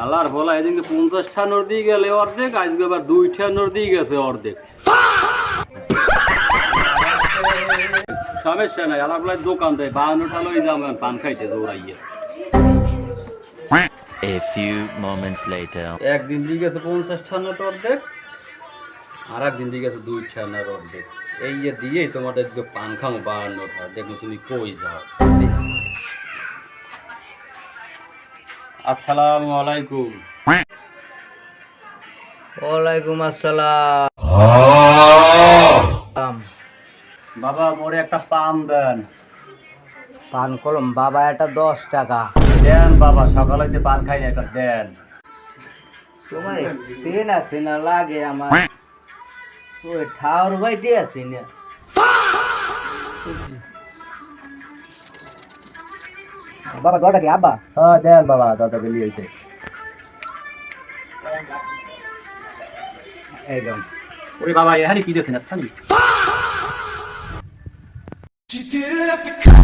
আল্লাহর বলা এদিকে 50টা নোট দিয়ে গেলে অর্ধেক, আজকে আবার 2টা নোট দিয়ে গেছে অর্ধেক। সমস্যা নাই, আল্লাহর বলা দোকান দেয় 52টা লই যাবেন পান খাইতে দৌড়াইয়ে। A few moments later. একদিন দিয়ে গেছে 50টা নোট অর্ধেক, আর একদিন দিয়ে গেছে 2টা নোট অর্ধেক। এই যে দিয়েই তোমাদের যে পান খামো 52টা, দেখো তুমি কই যাও। আসসালামু আলাইকুম। ওয়ালাইকুম আসসালাম। বাবা মোরে একটা পান দেন। পান কলম বাবা, এটা 10 টাকা দেন বাবা, সকালে যে পান খাই না, এটা দেন। তোমার চেনা চেনা লাগে আমার, ওই ঠাউর বাইতে আছি না। বাবা গটা কি আব্বা? হ্যাঁ দেন বাবা, দাদা বেরিয়ে হয়েছে। একদম ওরে বাবা এখানে কি দেখেন?